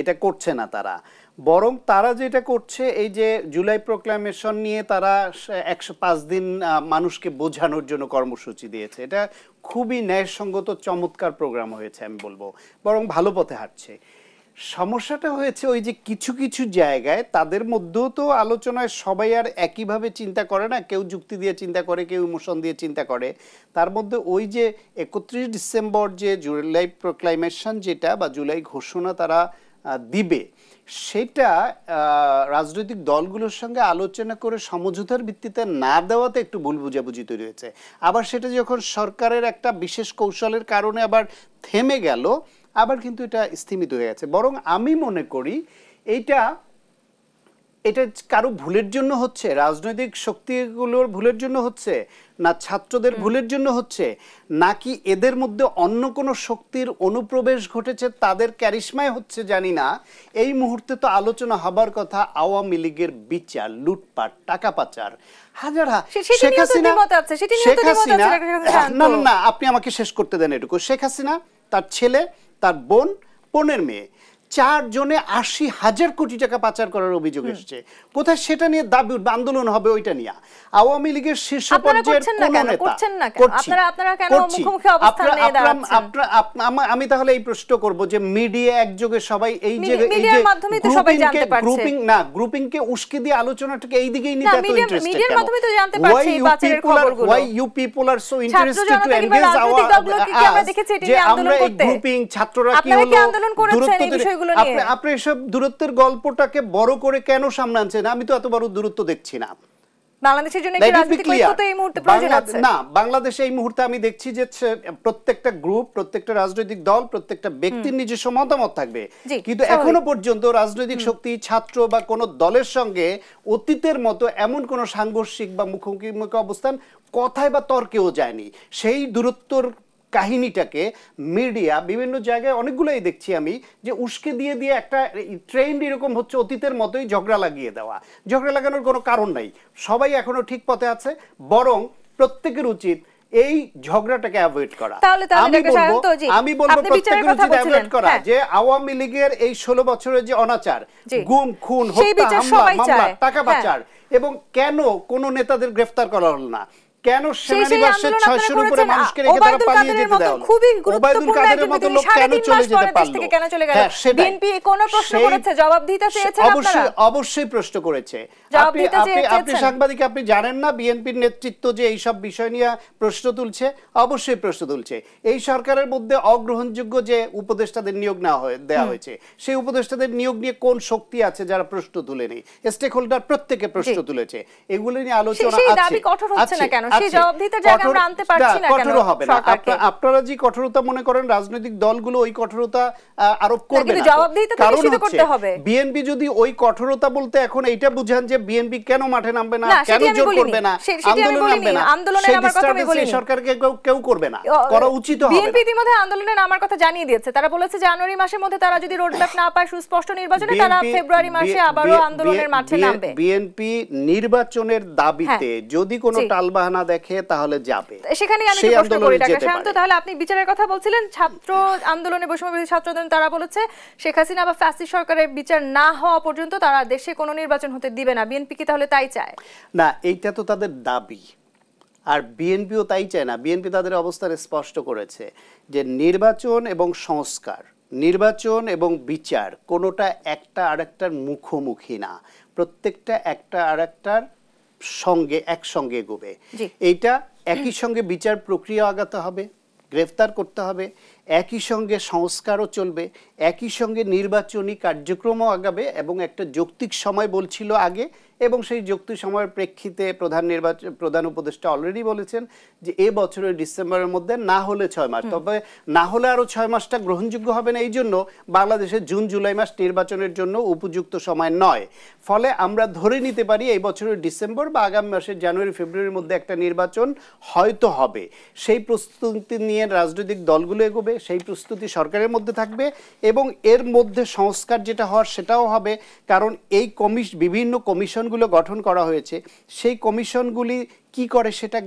এটা করছে না তারা, বরং তারা যেটা করছে, এই যে জুলাই প্রোক্লামেশন নিয়ে তারা 105 দিন মানুষকে বোঝানোর জন্য কর্মসূচি দিয়েছে। এটা খুবই ন্যায়সঙ্গত চমৎকার প্রোগ্রাম হয়েছে, আমি বলবো, বরং ভালো পথে হাঁটছে। সমস্যাটা হয়েছে ওই যে কিছু কিছু জায়গায় তাদের মধ্যেও তো আলোচনায় সবাই আর একইভাবে চিন্তা করে না, কেউ যুক্তি দিয়ে চিন্তা করে, কেউ ইমোশন দিয়ে চিন্তা করে। তার মধ্যে ওই যে 31 ডিসেম্বর যে জুলাই প্রোক্লামেশন যেটা বা জুলাই ঘোষণা তারা দিবে, সেটা রাজনৈতিক দলগুলোর সঙ্গে আলোচনা করে সমঝোতার ভিত্তিতে না দেওয়াতে একটু ভুল বুঝাবুঝি তৈরি হয়েছে। আবার সেটা যখন সরকারের একটা বিশেষ কৌশলের কারণে আবার থেমে গেল, আবার কিন্তু এটা স্থিমিত হয়ে গেছে। বরং আমি মনে করি এটা কারো ভুলের জন্য হচ্ছে, রাজনৈতিক শক্তিগুলোর ভুলের জন্য হচ্ছে, না ছাত্রদের ভুলের জন্য হচ্ছে, নাকি এদের মধ্যে অন্য কোনো শক্তির অনুপ্রবেশ ঘটেছে, তাদের ক্যারিশমায় হচ্ছে জানি না। এই মুহূর্তে তো আলোচনা হবার কথা আওয়ামী লীগের বিচার, লুটপাট, টাকা পাচার, শেখ হাসিনা, না আপনি আমাকে শেষ করতে দেন এটুকু। শেখ হাসিনা, তার ছেলে, তার বোনের মেয়ে 4 জনে 80,000 কোটি টাকা পাচার করার অভিযোগ এসেছে। কোথায় সেটা নিয়ে দাবি আন্দোলন হবে ওইটা নিয়ে? আওয়ামী লীগের শীর্ষ পর্যায়ের কোন নেতা আমি তাহলে এই প্রশ্ন করব যে মিডিয়া একযোগে সবাই এই যে গ্রুপিং কে উস্কে দিয়ে আলোচনাটাকে এই দিকেই নিতে এত ইন্টারেস্টেড কেন? Why you people are so interested to engage যে আমরা এই গ্রুপিং ছাত্ররা কি হলো আপনি এসব দূরত্বের গল্পটাকে বড় করে কেন সামনে আনছেন? আমি তো এত বড় দূরত্ব দেখছি না। বাংলাদেশের জন্য কি রাজনৈতিক ঐক্যতা এই মুহূর্তে প্রয়োজন আছে? না, বাংলাদেশে এই মুহূর্তে আমি দেখছি যে প্রত্যেকটা গ্রুপ, প্রত্যেকটা রাজনৈতিক দল, প্রত্যেকটা ব্যক্তির নিজস্ব মতামত থাকবে, কিন্তু এখনো পর্যন্ত রাজনৈতিক শক্তি, ছাত্র বা কোন দলের সঙ্গে অতীতের মতো এমন কোন সাংঘর্ষিক বা মুখোমুখি অবস্থান কথায় বা তর্কেও যায়নি। সেই দূরত্বর কাহিনীটাকে মিডিয়া বিভিন্ন জায়গায় অনেকগুলোই দেখছি আমি যে উস্কে দিয়ে দিয়ে একটা ট্রেন্ড এরকম হচ্ছে অতীতের মতোই ঝগড়া লাগিয়ে দেওয়া। ঝগড়া লাগানোর কোনো কারণ নাই, সবাই এখনো ঠিক পথে আছে, বরং প্রত্যেকের উচিত এই ঝগড়াটাকে অ্যাভয়েড করা। আমি বলবো প্রত্যেকের উচিত অ্যাভয়েড করা যে আওয়ামী লীগের এই 16 বছরের যে অনাচার, গুম, খুন, হত্যা, হামলা, মামলা, টাকা পাচার, এবং কেন কোন নেতাদের গ্রেফতার করা হলো না, কেন সেনানিবাসে 600-এর উপরে মানুষকে রেখে তারা পালিয়ে যেতে দেওয়া হলো, ওবায়দুল কাদেরের মতো লোক কেন চলে যেতে পারলো? বিএনপি কোন প্রশ্ন করেছে? জবাবদিহিতা চেয়েছেন আপনারা? অবশ্যই প্রশ্ন করেছে। আপনি সাংবাদিক, আপনি জানেন না বিএনপির নেতৃত্ব যে এই সব বিষয় নিয়ে প্রশ্ন তুলছে? অবশ্যই প্রশ্ন তুলছে। এই সরকারের মধ্যে অগ্রহণযোগ্য যে উপদেষ্টাদের নিয়োগ দেওয়া হয়েছে, সেই উপদেষ্টাদের নিয়োগ নিয়ে কোন শক্তি আছে যারা প্রশ্ন তুলেনি? স্টেক হোল্ডার প্রত্যেকে প্রশ্ন তুলেছে, এগুলো নিয়ে আলোচনা আছে। দাবি কঠোর হচ্ছে না কেন? সেই জবাবদিহিতার জায়গা আমরা আনতে পারছি না কেন? কঠোর হবে না। আপনারা যে কঠোরতা মনে করেন, রাজনৈতিক দলগুলো ওই কঠোরতা আরোপ করবে না। কারণ হচ্ছে বিএনপি যদি ওই কঠোরতা বলতে এখন এইটা বুঝান যে বিএনপি কেন মাঠে নামবে না, কেন জোর করবে না, আন্দোলন নামবে না, সেই ডিস্টার্বেন্স এই সরকারকে কেউ করবে না, করা উচিত হবে না। বিএনপি ইতিমধ্যে আন্দোলনে নামার কথা জানিয়ে দিয়েছে। তারা বলেছে জানুয়ারি মাসের মধ্যে তারা যদি রোডম্যাপ না পায় সুস্পষ্ট নির্বাচনে, তারা ফেব্রুয়ারি মাসে আবারো আন্দোলনের মাঠে নামবে। বিএনপি নির্বাচনের দাবিতে যদি কোনো টালবাহানা দেখে তাহলে যাবে। সেখানেই আমি প্রশ্ন করি ডাক্তার শান্ত, তাহলে আপনি বিচারের কথা বলছিলেন, ছাত্র আন্দোলনে, বৈষম্যবিরোধী ছাত্র আন্দোলন, তারা বলেছে শেখ হাসিনা বা ফ্যাসিস্ট সরকারের বিচার না হওয়া পর্যন্ত তারা দেশে কোনো নির্বাচন হতে দিবে না। বিএনপি কি তাহলে তাই চায়? না, এইটা তো তাদের দাবি, আর বিএনপিও তাই চায় না। বিএনপি তাদের অবস্থান স্পষ্ট করেছে যে নির্বাচন এবং সংস্কার, নির্বাচন এবং বিচার কোনোটা একটা আরেকটার মুখোমুখি না, প্রত্যেকটা একটা আরেকটার সঙ্গে একসঙ্গে এগোবে। এইটা একই সঙ্গে বিচার প্রক্রিয়া আগাতে হবে, গ্রেফতার করতে হবে, একই সঙ্গে সংস্কারও চলবে, একই সঙ্গে নির্বাচনী কার্যক্রমও আগাবে, এবং একটা যৌক্তিক সময় বলছিল আগে, এবং সেই যৌক্তিক সময়ের প্রেক্ষিতে প্রধান উপদেষ্টা অলরেডি বলেছেন যে এ বছরের ডিসেম্বরের মধ্যে না হলে 6 মাস, তবে না হলে আরো 6 মাসটা গ্রহণযোগ্য হবে না। এই জন্য বাংলাদেশের জুন জুলাই মাস নির্বাচনের জন্য উপযুক্ত সময় নয়। ফলে আমরা ধরে নিতে পারি এই বছরের ডিসেম্বর বা আগামী মাসের জানুয়ারি ফেব্রুয়ারির মধ্যে একটা নির্বাচন হয়তো হবে। সেই প্রস্তুতি নিয়ে রাজনৈতিক দলগুলো এগোবে, সেই প্রস্তুতি সরকারের মধ্যে থাকবে, এবং এর মধ্যে সংস্কার যেটা হওয়ার সেটাও হবে। কারণ এই বিভিন্ন কমিশনগুলো গঠন করা হয়েছে, সেই কমিশনগুলি কি করে সেটা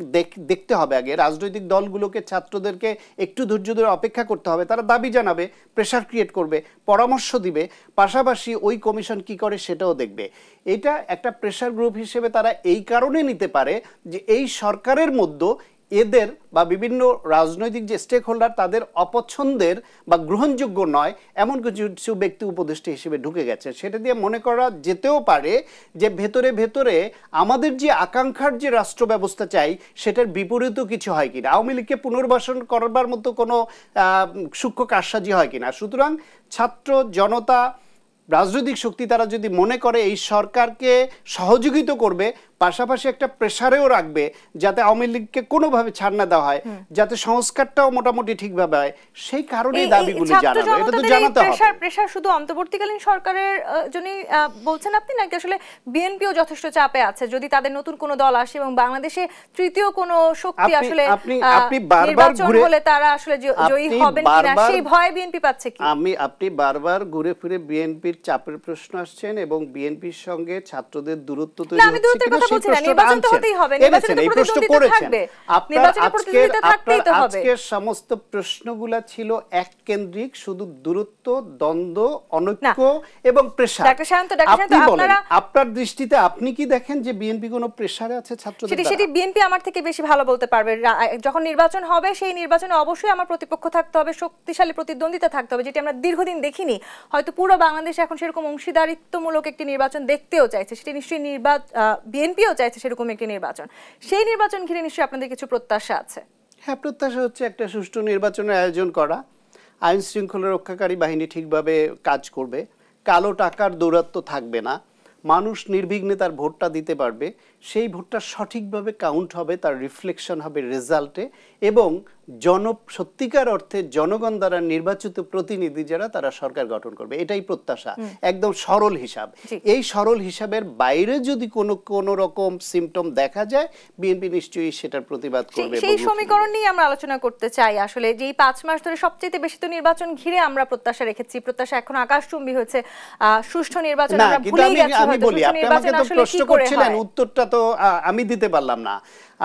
দেখতে হবে আগে। রাজনৈতিক দলগুলোকে, ছাত্রদেরকে একটু ধৈর্য ধরে অপেক্ষা করতে হবে, তারা দাবি জানাবে, প্রেশার ক্রিয়েট করবে, পরামর্শ দিবে, পাশাপাশি ওই কমিশন কি করে সেটাও দেখবে। এটা একটা প্রেশার গ্রুপ হিসেবে তারা এই কারণে নিতে পারে যে এই সরকারের মধ্যে এদের বা বিভিন্ন রাজনৈতিক যে স্টেক হোল্ডার তাদের অপছন্দের বা গ্রহণযোগ্য নয় এমন কিছু ব্যক্তি উপদেষ্টা হিসেবে ঢুকে গেছে। সেটা দিয়ে মনে করা যেতেও পারে যে ভেতরে ভেতরে আমাদের যে আকাঙ্ক্ষার যে রাষ্ট্র ব্যবস্থা চাই সেটার বিপরীতও কিছু হয় কিনা, আওয়ামী লীগকে পুনর্বাসন করবার মতো কোনো সূক্ষ্ম কারসাজি হয় কিনা। সুতরাং ছাত্র জনতা, রাজনৈতিক শক্তি তারা যদি মনে করে এই সরকারকে সহযোগিতা করবে, পাশাপাশি একটা প্রেসারেও রাখবে যাতে আওয়ামী লীগকে কোনোভাবে ছাড় না দেওয়া হয়, যাতে সংস্কারটাও মোটামুটি ঠিকভাবে হয়, সেই কারণে দাবিগুলি জানাবে। এটা তো জানাতে হবে। প্রেসার শুধু অন্তর্বর্তীকালীন সরকারের জন্যই বলছেন আপনি, নাকি আসলে বিএনপিও যথেষ্ট চাপে আছে যদি তাদের নতুন কোনো দল আসে এবং বাংলাদেশে তৃতীয় কোনো শক্তি আসলে নির্বাচন হলে তারা আসলে জয়ী হবেন কিনা সেই ভয় বিএনপি পাচ্ছে কি? আপনি বারবার ঘুরে ফিরে বিএনপির চাপের প্রশ্ন আসছেন এবং বিএনপির সঙ্গে ছাত্রদের দূরত্ব তৈরি হচ্ছে বলছি না, নির্বাচন তো হতেই হবে, নির্বাচনে প্রতিদ্বন্দ্বিতা থাকবে, নির্বাচনে প্রতিদ্বন্দ্বিতা থাকতেই তো হবে। আজকের সমস্ত প্রশ্নগুলা ছিল এক কেন্দ্রিক, শুধু দূরত্ব, দ্বন্দ্ব, অনৈক্য এবং প্রেসার। আপনার দৃষ্টিতে আপনি কি দেখেন যে বিএনপি কোনো প্রেসারে আছে ছাত্রদের? সেটি বিএনপি আমার থেকে বেশি ভালো বলতে পারবে। যখন নির্বাচন হবে সেই নির্বাচনে অবশ্যই আমার প্রতিপক্ষ থাকতে হবে, শক্তিশালী প্রতিদ্বন্দ্বিতা থাকতে হবে, যেটি আমরা দীর্ঘদিন দেখিনি। হয়তো পুরো বাংলাদেশে এখন সেরকম অংশীদারিত্বমূলক একটি নির্বাচন দেখতেও চাইছে, সেটি নিশ্চয়ই বিএনপিও চাইছে সেরকম একটি নির্বাচন। সেই নির্বাচন ঘিরে নিশ্চয়ই আপনাদের কিছু প্রত্যাশা আছে। হ্যাঁ, প্রত্যাশা হচ্ছে একটা সুষ্ঠু নির্বাচনের আয়োজন করা, আইন শৃঙ্খলা রক্ষাকারী বাহিনী ঠিকভাবে কাজ করবে, কালো টাকার দৌরাত্ম্য থাকবে না, মানুষ নির্বিঘ্নে তার ভোটটা দিতে পারবে, সেই ভোটটা সঠিকভাবে কাউন্ট হবে, তার রিফ্লেকশন হবে রেজাল্টে, এবং সত্যিকার অর্থে জনগণ দ্বারা নির্বাচিত প্রতিনিধি যারা তারা সরকার গঠন করবে, এটাই প্রত্যাশা। একদম সরল হিসাব। এই সরল হিসাবের বাইরে যদি কোনো রকম সিমটম দেখা যায়, বিএনপি নিশ্চয়ই সেটার প্রতিবাদ করবে। সেই সমীকরণ নিয়ে আমরা আলোচনা করতে চাই। আসলে যে 5 মাস ধরে সবচেয়ে বেশি তো নির্বাচন ঘিরে আমরা প্রত্যাশা রেখেছি, প্রত্যাশা এখন আকাশচুম্বী হয়েছে। সুষ্ঠু নির্বাচন আমরা ভুলেই গেছি। আমি বলি, আপনি আমাকে তো প্রশ্ন করছিলেন, উত্তরটা তো আমি দিতে পারলাম না।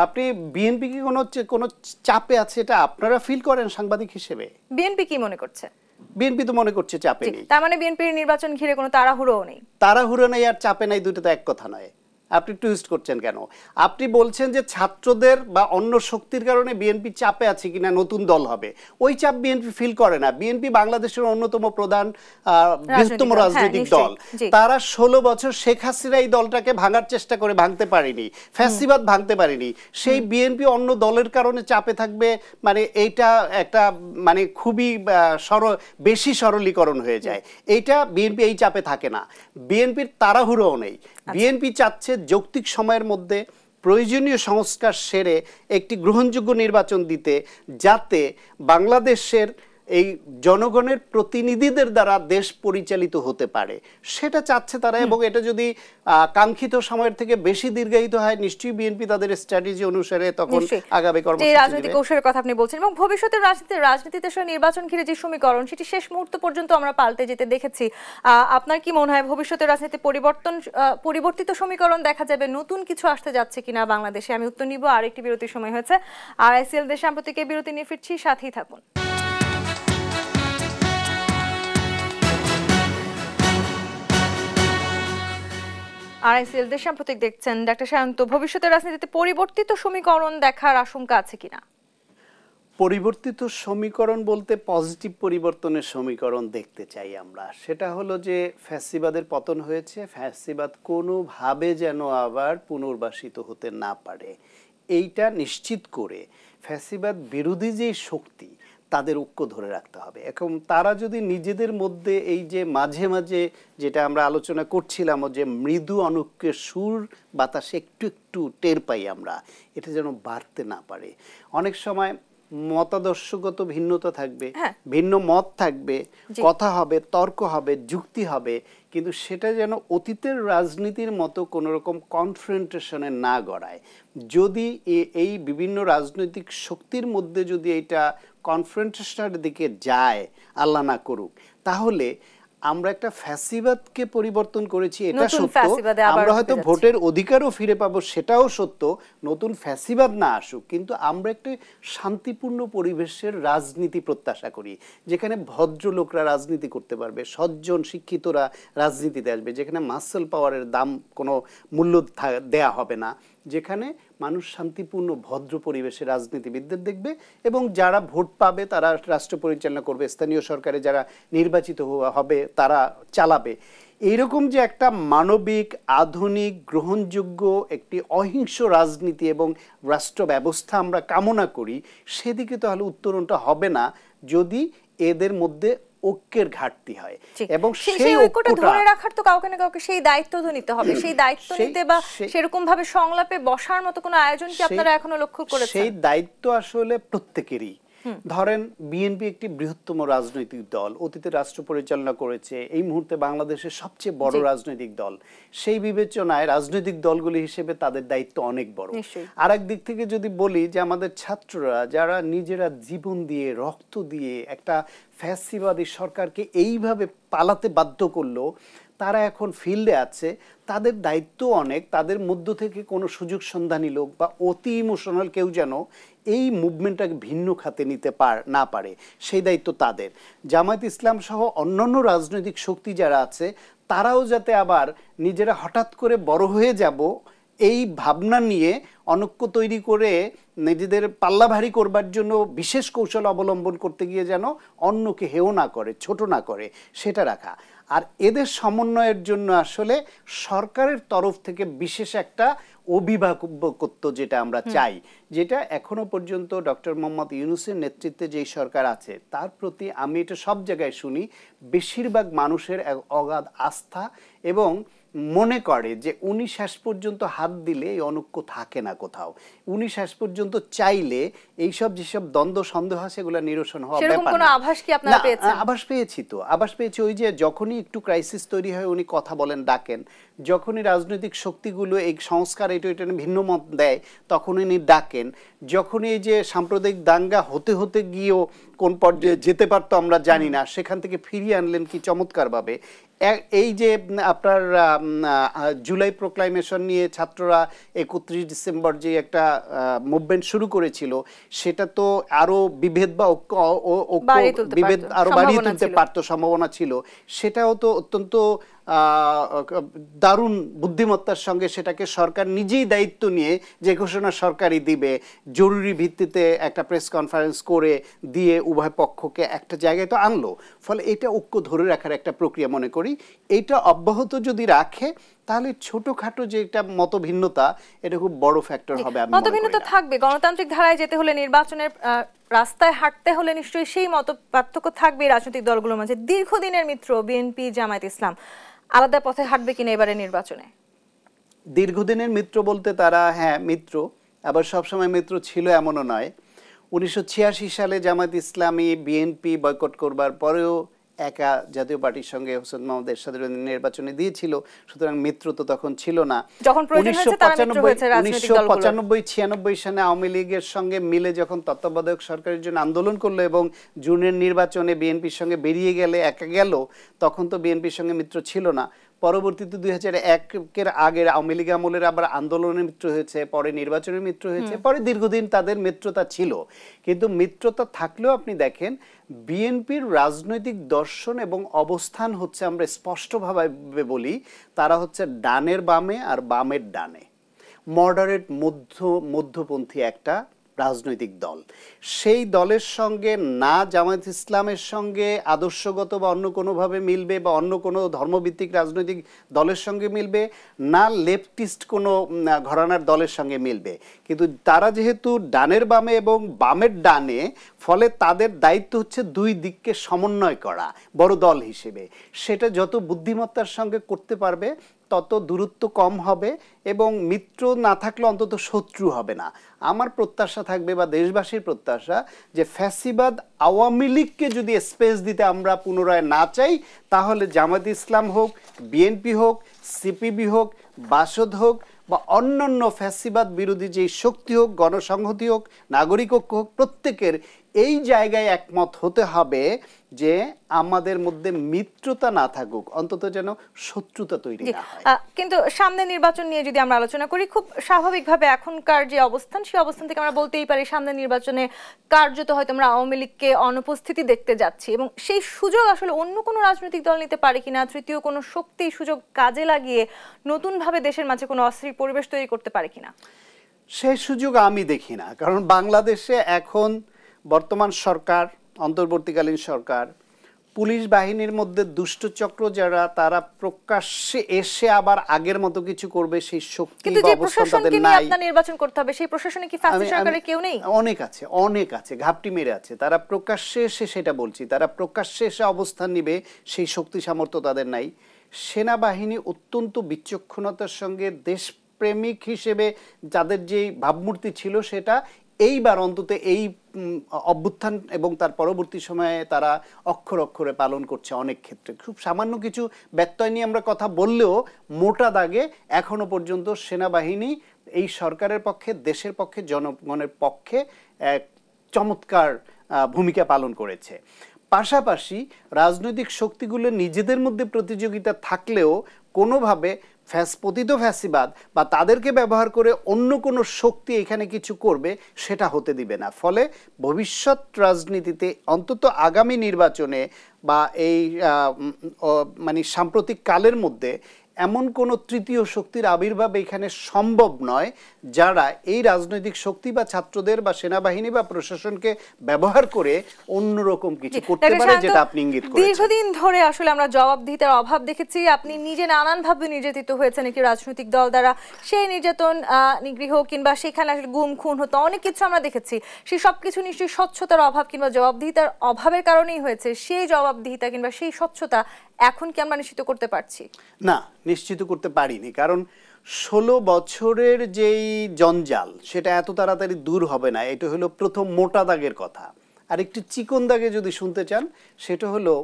আপনি বিএনপি কি কোনো চাপে আছে এটা আপনারা ফিল করেন সাংবাদিক হিসেবে? বিএনপি কি মনে করছে? বিএনপি তো মনে করছে চাপে নেই। তার মানে বিএনপির নির্বাচন ঘিরে কোনো তাড়াহুড়োও নেই? তাড়াহুড়ো নেই আর চাপে নাই, দুটো তো এক কথা নয়। আপনি টুইস্ট করছেন কেন? আপনি বলছেন যে ছাত্রদের বা অন্য শক্তির কারণে বিএনপি চাপে আছে কিনা, নতুন দল হবে, ওই চাপ বিএনপি ফিল করে না। বিএনপি বাংলাদেশের অন্যতম প্রধান বৃহত্তম রাজনৈতিক দল। তারা 16 বছর শেখ হাসিনা এই দলটাকে ভাঙার চেষ্টা করে ভাঙতে পারেনি, ফ্যাসিবাদ ভাঙতে পারেনি। সেই বিএনপি অন্য দলের কারণে চাপে থাকবে, মানে এইটা একটা মানে খুবই বেশি সরলীকরণ হয়ে যায়। এইটা বিএনপি এই চাপে থাকে না। বিএনপির তাড়াহুড়োও নেই। বিএনপি চাচ্ছে যৌক্তিক সময়ের মধ্যে প্রয়োজনীয় সংস্কার সেরে একটি গ্রহণযোগ্য নির্বাচন দিতে, যাতে বাংলাদেশের এই জনগণের প্রতিনিধিদের দ্বারা দেশ পরিচালিত হতে পারে, সেটা চাচ্ছে তারা। এবং এটা যদি কাঙ্ক্ষিত সময়ের থেকে বেশি দীর্ঘায়িত হয়, নিশ্চয়ই বিএনপি তাদের স্ট্র্যাটেজি অনুসারে তখন আগামী কর্মসূচি। রাজনৈতিক কৌশলের কথা আপনি বলছেন, এবং ভবিষ্যতের রাজনীতিতে নির্বাচন ঘিরে যে সমীকরণ, সেটি শেষ মুহূর্ত পর্যন্ত আমরা পাল্টে যেতে দেখেছি। আপনার কি মনে হয় ভবিষ্যতের রাজনীতি পরিবর্তিত সমীকরণ দেখা যাবে, নতুন কিছু আসতে যাচ্ছে কিনা বাংলাদেশে? আমি উত্তর নিব। আরেকটি বিরতির সময় হয়েছে। RICL দেশ সাম্প্রতিক বিরতি নিয়ে ফিরছি, সাথেই থাকুন। RICL দেশ সাম্প্রতিক দেখছেন। ডাক্তার সায়ন্ত, ভবিষ্যতের রাজনীতিতে পরিবর্তিত সমীকরণ দেখার আশঙ্কা আছে কিনা? পরিবর্তিত সমীকরণ বলতে পজিটিভ পরিবর্তনের সমীকরণ দেখতে চাই আমরা। সেটা হলো যে ফ্যাসিবাদের পতন হয়েছে, ফ্যাসিবাদ কোনোভাবে যেন আবার পুনর্বাসিত হতে না পারে, এইটা নিশ্চিত করে ফ্যাসিবাদ বিরোধী যে শক্তি, তাদের ঐক্য ধরে রাখতে হবে। এখন তারা যদি নিজেদের মধ্যে এই যে মাঝে মাঝে যেটা আমরা আলোচনা করছিলাম, যে মৃদু অনৈক্যের সুর বাতাসে একটু একটু টের পাই আমরা, এটা যেন বাড়তে না পারে। অনেক সময় মতাদর্শগত ভিন্নতা থাকবে, ভিন্ন মত থাকবে, কথা হবে, তর্ক হবে, যুক্তি হবে, কিন্তু সেটা যেন অতীতের রাজনীতির মতো কোনো রকম কনফ্রন্টেশনে না গড়ায়। যদি এই বিভিন্ন রাজনৈতিক শক্তির মধ্যে যদি এটা কনফ্রন্টেশনের দিকে যায়, আল্লাহ না করুক, তাহলে আমরা একটা ফ্যাসিবাদকে পরিবর্তন করেছি, এটা সত্য। আমরা হয়তো ভোটের অধিকারও ফিরে পাবো, সেটাও সত্য। নতুন ফ্যাসিবাদ না আসুক, কিন্তু আমরা একটা শান্তিপূর্ণ পরিবেশের রাজনীতি প্রত্যাশা করি, যেখানে ভদ্রলোকরা রাজনীতি করতে পারবে, সজ্জন শিক্ষিতরা রাজনীতিতে আসবে, যেখানে মাসল পাওয়ারের দাম কোনো মূল্য দেয়া হবে না, যেখানে মানুষ শান্তিপূর্ণ ভদ্র পরিবেশে রাজনীতিবিদদের দেখবে, এবং যারা ভোট পাবে তারা রাষ্ট্র পরিচালনা করবে, স্থানীয় সরকারে যারা নির্বাচিত হবে তারা চালাবে। এইরকম যে একটা মানবিক, আধুনিক, গ্রহণযোগ্য একটি অহিংস রাজনীতি এবং রাষ্ট্র ব্যবস্থা আমরা কামনা করি, সেদিকে তাহলে উত্তরণটা হবে না যদি এদের মধ্যে ঐক্যের ঘাটতি হয়। এবং সেই ঐক্যটা ধরে রাখার তো কাউকে না কাউকে সেই দায়িত্ব তো নিতে হবে। সেই দায়িত্ব নিতে বা সেরকম ভাবে সংলাপে বসার মতো কোনো আয়োজন কি আপনারা এখনো লক্ষ্য করেছেন? সেই দায়িত্ব আসলে প্রত্যেকেরই। ধরেন বিএনপি একটি বৃহত্তম রাজনৈতিক দল, অতীতে রাষ্ট্র পরিচালনা করেছে, এই মুহূর্তে বাংলাদেশের সবচেয়ে বড় রাজনৈতিক দল। সেই বিবেচনায় রাজনৈতিক দলগুলি হিসেবে তাদের দায়িত্ব অনেক বড়। আর এক দিক থেকে যদি বলি যে আমাদের ছাত্ররা যারা নিজেরা জীবন দিয়ে, রক্ত দিয়ে একটা ফ্যাসিবাদী সরকারকে এইভাবে পালাতে বাধ্য করলো, তারা এখন ফিল্ডে আছে, তাদের দায়িত্ব অনেক। তাদের মধ্য থেকে কোনো সুযোগ সন্ধানী লোক বা অতি ইমোশনাল কেউ যেন এই মুভমেন্টটাকে ভিন্ন খাতে নিতে না পারে, সেই দায়িত্ব তাদের। জামায়াত ইসলাম সহ অন্যান্য রাজনৈতিক শক্তি যারা আছে তারাও যাতে আবার নিজেরা হঠাৎ করে বড় হয়ে যাব এই ভাবনা নিয়ে অনৈক্য তৈরি করে নিজেদের পাল্লা ভারী করবার জন্য বিশেষ কৌশল অবলম্বন করতে গিয়ে যেন অন্যকে হেয় না করে, ছোট না করে, সেটা রাখা। আর এদের সমন্বয়ের জন্য আসলে সরকারের তরফ থেকে বিশেষ একটা অভিভাবকত্ব যেটা আমরা চাই, যেটা এখনো পর্যন্ত ডক্টর মোহাম্মদ ইউনূসের নেতৃত্বে যেই সরকার আছে তার প্রতি আমি এটা সব জায়গায় শুনি, বেশিরভাগ মানুষের অগাধ আস্থা এবং মনে করে যে উনি শেষ পর্যন্ত হাত দিলে এই অনৈক্য থাকে না কোথাও। উনি শেষ পর্যন্ত চাইলে এইসব যেসব দ্বন্দ্ব সন্দেহ আছে সেগুলো নিরসন হওয়া ব্যাপার না। আভাস কি আপনারা পেয়েছেন? আভাস পেয়েছি তো, আভাস পেয়েছি। ওই যে যখনই একটু ক্রাইসিস তৈরি হয় উনি কথা বলেন, ডাকেন। যখনই রাজনৈতিক শক্তিগুলো এই সংস্কার এটা ভিন্ন মত দেয় তখন উনি ডাকেন। যখনই এই যে সাম্প্রদায়িক দাঙ্গা হতে হতে গিয়েও কোন পর্যায়ে যেতে পারতো আমরা জানি না, সেখান থেকে ফিরিয়ে আনলেন কি চমৎকারভাবে। এই যে আপনার জুলাই প্রোক্লামেশন নিয়ে ছাত্ররা 31 ডিসেম্বর যে একটা মুভমেন্ট শুরু করেছিল, সেটা তো আরো বিভেদ বা বিভেদ আরো বাড়িয়ে তুলতে পারতো, সম্ভাবনা ছিল। সেটাও তো অত্যন্ত দারুণ বুদ্ধিমত্তার সঙ্গে সেটাকে সরকার নিজেই দায়িত্ব নিয়ে যে ঘোষণা সরকারই দিবে, জরুরি ভিত্তিতে একটা প্রেস কনফারেন্স করে দিয়ে উভয় পক্ষকে একটা জায়গায় তো আনলো। ফলে এটা ঐক্য ধরে রাখার একটা প্রক্রিয়া মনে করি। এইটা অব্যাহত যদি রাখে তাহলে ছোটখাটো যে একটা মতভিন্নতা, এটা খুব বড় ফ্যাক্টর হবে। মতভিন্নতা থাকবে, গণতান্ত্রিক ধারায় যেতে হলে, নির্বাচনের রাস্তায় হাঁটতে হলে নিশ্চয়ই সেই মত পার্থক্য থাকবে রাজনৈতিক দলগুলোর মাঝে। দীর্ঘদিনের মিত্র বিএনপি, জামায়াত ইসলাম আলাদা পথে হাঁটবে কিনা এবারে নির্বাচনে? দীর্ঘদিনের মিত্র বলতে তারা মিত্র, আবার সবসময় মিত্র ছিল এমনও নয়। 1986 সালে জামায়াত ইসলামী বিএনপি বয়কট করবার পরেও একা জাতীয় পার্টির সঙ্গে হোসেন মোহাম্মদ এরশাদের নির্বাচনে দিয়েছিল, সুতরাং মিত্র তো তখন ছিল না। 1995-96 সালে আওয়ামী লীগের সঙ্গে মিলে যখন তত্ত্বাবধায়ক সরকারের জন্য আন্দোলন করলো এবং জুনের নির্বাচনে বিএনপির সঙ্গে বেরিয়ে গেলে একা গেল, তখন তো বিএনপির সঙ্গে মিত্র ছিল না। পরবর্তীতে 2001-এর আগের আওয়ামী লীগ আমলের আবার আন্দোলনের মিত্র হয়েছে, পরে নির্বাচনের মিত্র হয়েছে, পরে দীর্ঘদিন তাদের মিত্রতা ছিল। কিন্তু মিত্রতা থাকলেও আপনি দেখেন বিএনপির রাজনৈতিক দর্শন এবং অবস্থান হচ্ছে, আমরা স্পষ্টভাবে বলি, তারা হচ্ছে ডানের বামে আর বামের ডানে, মডারেট মধ্যপন্থী একটা রাজনৈতিক দল। সেই দলের সঙ্গে না জামায়াত ইসলামের সঙ্গে আদর্শগত বা অন্য কোনোভাবে মিলবে, বা অন্য কোনো ধর্মভিত্তিক রাজনৈতিক দলের সঙ্গে মিলবে, না লেফটিস্ট কোনো ঘরানার দলের সঙ্গে মিলবে। কিন্তু তারা যেহেতু ডানের বামে এবং বামের ডানে, ফলে তাদের দায়িত্ব হচ্ছে দুই দিককে সমন্বয় করা বড় দল হিসেবে। সেটা যত বুদ্ধিমত্তার সঙ্গে করতে পারবে তত দূরত্ব কম হবে এবং মিত্র না থাকলে অন্তত শত্রু হবে না। আমার প্রত্যাশা থাকবে, বা দেশবাসীর প্রত্যাশা, যে ফ্যাসিবাদ আওয়ামী লীগকে যদি স্পেস দিতে আমরা পুনরায় না চাই, তাহলে জামায়াত ইসলাম হোক, বিএনপি হোক, সিপিবি হোক, বাসদ হোক, বা অন্যান্য ফ্যাসিবাদ বিরোধী যেই শক্তি হোক, গণসংহতি হোক, নাগরিক ঐক্য হোক, প্রত্যেকের এই জায়গায় একমত হতে হবে যে আমাদের মধ্যে মিত্রতা না থাকুক, অন্তত যেন শত্রুতা তৈরি না হয়। কিন্তু সামনে নির্বাচন নিয়ে যদি আমরা আলোচনা করি, খুব স্বাভাবিকভাবে এখনকার যে অবস্থান, সেই অবস্থান থেকে আমরা বলতেই পারি সামনে নির্বাচনে কার্যত হয়তো আমরা আওয়ামী লীগকে অনুপস্থিতি দেখতে যাচ্ছি, এবং সেই সুযোগ আসলে অন্য কোনো রাজনৈতিক দল নিতে পারে কিনা, তৃতীয় কোনো শক্তি সুযোগ কাজে লাগিয়ে নতুনভাবে দেশের মাঝে কোনো অস্থির পরিবেশ তৈরি করতে পারে কিনা, সেই সুযোগ আমি দেখি না। কারণ বাংলাদেশে এখন বর্তমান সরকার, অন্তর্বর্তীকালীন সরকার, পুলিশ বাহিনীর মধ্যে দুষ্টচক্র যারা, তারা প্রকাশ্যে এসে আবার আগের মতো কিছু করবে সেই শক্তি বা অবস্থা তাদের নাই। নির্বাচন করতে হবে, সেই প্রশাসনে কি ফ্যাসিস্ট সরকারের কেউ নেই? অনেক আছে, ঘাপটি মেরে আছে। তারা প্রকাশ্যে এসে, সেটা বলছি, তারা প্রকাশ্যে এসে অবস্থান নিবে সেই শক্তি সামর্থ্য তাদের নাই। সেনাবাহিনী অত্যন্ত বিচক্ষণতার সঙ্গে দেশপ্রেমিক হিসেবে যাদের যে ভাবমূর্তি ছিল, সেটা এইবার অন্তত এই অভ্যুত্থান এবং তার পরবর্তী সময়ে তারা অক্ষরে অক্ষরে পালন করছে। অনেক ক্ষেত্রে খুব সামান্য কিছু ব্যত্যয় নিয়ে আমরা কথা বললেও মোটা দাগে এখনো পর্যন্ত সেনাবাহিনী এই সরকারের পক্ষে, দেশের পক্ষে, জনগণের পক্ষে এক চমৎকার ভূমিকা পালন করেছে। পাশাপাশি রাজনৈতিক শক্তিগুলো নিজেদের মধ্যে প্রতিযোগিতা থাকলেও কোনোভাবে পতিত ফ্যাসিবাদ বা তাদেরকে ব্যবহার করে অন্য কোনো শক্তি এখানে কিছু করবে সেটা হতে দিবে না। ফলে ভবিষ্যৎ রাজনীতিতে অন্তত আগামী নির্বাচনে বা এই মানে সাম্প্রতিক কালের মধ্যে এমন কোনো তৃতীয় শক্তির আবির্ভাব এখানে সম্ভব নয় যারা এই রাজনৈতিক শক্তি বা ছাত্রদের বা সেনাবাহিনী বা প্রশাসনকে ব্যবহার করে অন্যরকম কিছু করতে পারে, যেটা আপনি ইঙ্গিত করেছেন। দীর্ঘদিন ধরে আসলে আমরা জবাবদিহিতার অভাব দেখেছি। আপনি নিজে নানানভাবে নির্যাতিত হয়েছেন একটি রাজনৈতিক দল দ্বারা। সেই নির্যাতন, নিগৃহ কিংবা সেখানে আসলে গুম খুন হতো, অনেক কিছু আমরা দেখেছি। সেই সব কিছু নিশ্চয়ই স্বচ্ছতার অভাব কিংবা জবাবদিহিতার অভাবের কারণেই হয়েছে। সেই জবাবদিহিতা কিংবা সেই স্বচ্ছতা এখন কি আমরা নিশ্চিত করতে পারছি? না, নিশ্চিত করতে পারিনি। কারণ 16 বছরের যেই জঞ্জাল সেটা এত তাড়াতাড়ি দূর হবে না। এটা হলো প্রথম মোটা দাগের কথা। আর একটু চিকন দাগে যদি শুনতে চান, সেটা হলো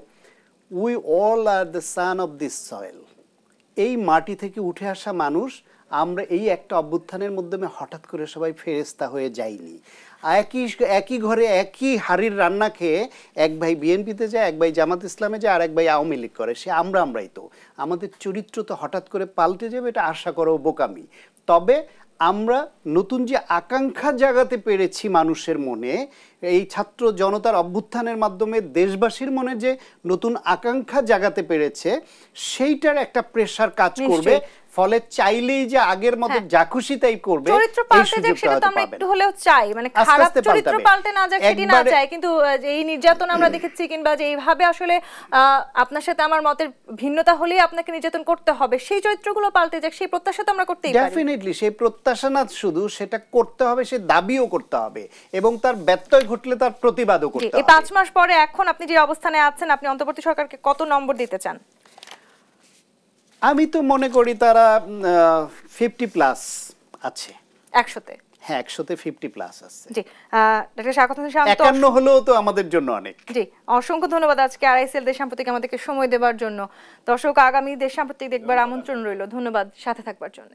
we all are the son of this soil. এই মাটি থেকে উঠে আসা মানুষ আমরা এই একটা অভ্যুত্থানের মাধ্যমে হঠাৎ করে সবাই ফেরেস্তা হয়ে যাইনি। একই ঘরে একই হাড়ির রান্না খেয়ে এক ভাই বিএনপিতে যায়, এক ভাই জামাত ইসলামে যায়, আর এক ভাই আওয়ামী লীগ করে। সে আমরাই তো। আমাদের চরিত্র তো হঠাৎ করে পাল্টে যাবে, এটা আশা করাও বোকামি। তবে আমরা নতুন যে আকাঙ্ক্ষা জাগাতে পেরেছি মানুষের মনে, এই ছাত্র জনতার অভ্যুত্থানের মাধ্যমে দেশবাসীর মনে যে নতুন আকাঙ্ক্ষা জাগাতে পেরেছে, সেইটার একটা প্রেসার কাজ করবে। ফলে চাইলেই যে আগের মতো যা খুশি তাই করবে, চরিত্র পাল্টে যাক সেটা তো আমরা একটু হলেও চাই, মানে খারাপ চরিত্র পাল্টে না যাক সেটি না চাই। কিন্তু এই নির্যাতন আমরা দেখেছি, কিংবা যে এইভাবে আসলে আপনার সাথে আমার মতের ভিন্নতা হলেই আপনাকে নির্যাতন করতে হবে, সেই চরিত্রগুলো পাল্টে যাক, সেই প্রত্যাশা তো আমরা করতেই পারি। ডেফিনেটলি সেই প্রত্যাশা না শুধু সেটা করতে হবে, সে দাবিও করতে হবে এবং তার ব্যত্যয় ঘটলে তার প্রতিবাদও করতে হবে। এই 5 মাস পরে এখন আপনি যে অবস্থানে আছেন, আপনি অন্তর্বর্তী সরকারকে কত নম্বর দিতে চান? আমি তো মনে করি তারা 50+ আছে। 100-তে? হ্যাঁ, 100-তে 50+ আছে। জি, ডক্টর স্বাগত হোসেন শান্ত, 51 হলেও তো আমাদের জন্য অনেক। জি, অসংখ্য ধন্যবাদ আজকে আরআইএসএল দেশ সাম্প্রতিক আমাদেরকে সময় দেওয়ার জন্য। দর্শক, আগামী দেশ সাম্প্রতিক দেখবার আমন্ত্রণ রইল। ধন্যবাদ সাথে থাকবার জন্য।